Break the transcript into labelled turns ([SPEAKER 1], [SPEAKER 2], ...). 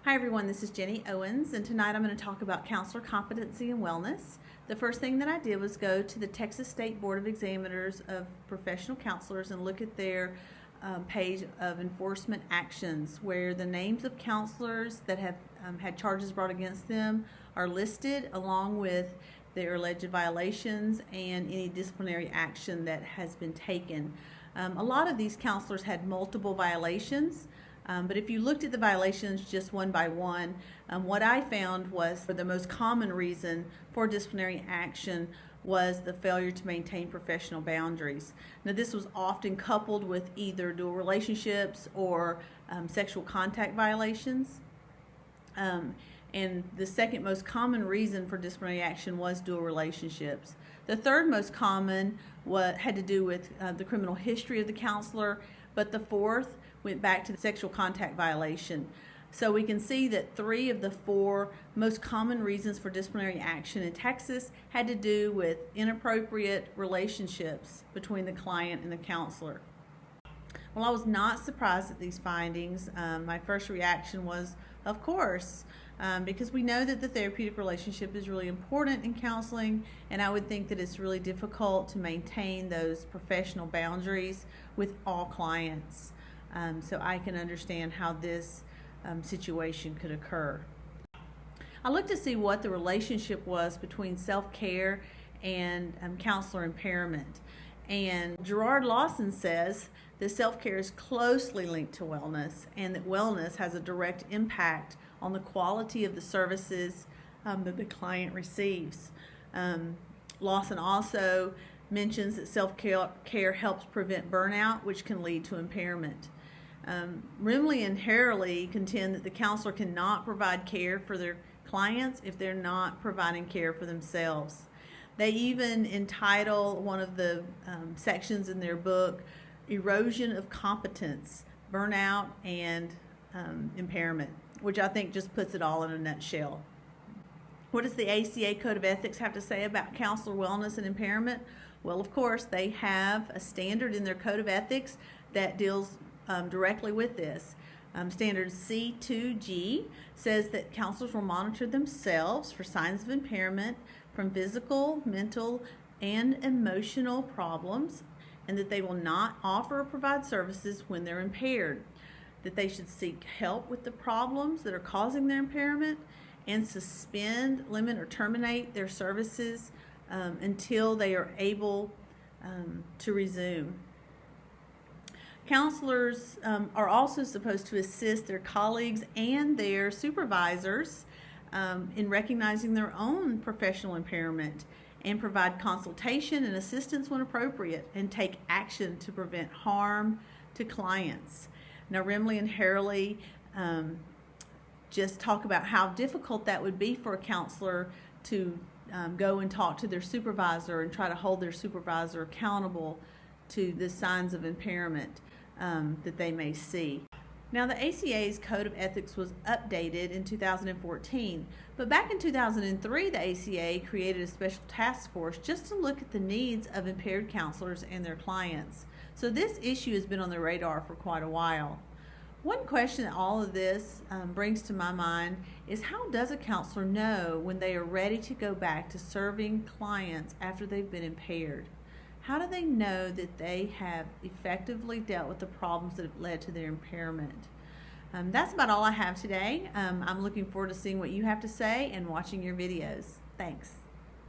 [SPEAKER 1] Hi everyone, this is Jenny Owens, and tonight I'm going to talk about counselor competency and wellness. The first thing that I did was go to the Texas State Board of Examiners of Professional Counselors and look at their page of enforcement actions, where the names of counselors that have had charges brought against them are listed, along with their alleged violations and any disciplinary action that has been taken. A lot of these counselors had multiple violations. But if you looked at the violations just one by one, what I found was the most common reason for disciplinary action was the failure to maintain professional boundaries. Now, this was often coupled with either dual relationships or sexual contact violations. And the second most common reason for disciplinary action was dual relationships. The third most common had to do with the criminal history of the counselor, but the fourth went back to the sexual contact violation. So we can see that 3 of the 4 most common reasons for disciplinary action in Texas had to do with inappropriate relationships between the client and the counselor. Well, I was not surprised at these findings. My first reaction was, of course, because we know that the therapeutic relationship is really important in counseling, and I would think that it's really difficult to maintain those professional boundaries with all clients. So I can understand how this situation could occur. I looked to see what the relationship was between self-care and counselor impairment. And Gerard Lawson says that self-care is closely linked to wellness, and that wellness has a direct impact on the quality of the services that the client receives. Lawson also mentions that self-care helps prevent burnout, which can lead to impairment. Rimley and Harrelly contend that the counselor cannot provide care for their clients if they're not providing care for themselves. They even entitle one of the sections in their book, Erosion of Competence, Burnout, and Impairment, which I think just puts it all in a nutshell. What does the ACA Code of Ethics have to say about counselor wellness and impairment? Well, of course, they have a standard in their Code of Ethics that deals directly with this. Standard C2G says that counselors will monitor themselves for signs of impairment from physical, mental, and emotional problems, and that they will not offer or provide services when they're impaired, that they should seek help with the problems that are causing their impairment, and suspend, limit, or terminate their services until they are able to resume. Counselors are also supposed to assist their colleagues and their supervisors in recognizing their own professional impairment, and provide consultation and assistance when appropriate, and take action to prevent harm to clients. Now, Rimley and Harrelly just talk about how difficult that would be for a counselor to go and talk to their supervisor and try to hold their supervisor accountable to the signs of impairment that they may see. Now, the ACA's Code of Ethics was updated in 2014, but back in 2003, the ACA created a special task force just to look at the needs of impaired counselors and their clients. So this issue has been on the radar for quite a while. One question that all of this brings to my mind is, how does a counselor know when they are ready to go back to serving clients after they've been impaired? How do they know that they have effectively dealt with the problems that have led to their impairment? That's about all I have today. I'm looking forward to seeing what you have to say and watching your videos. Thanks.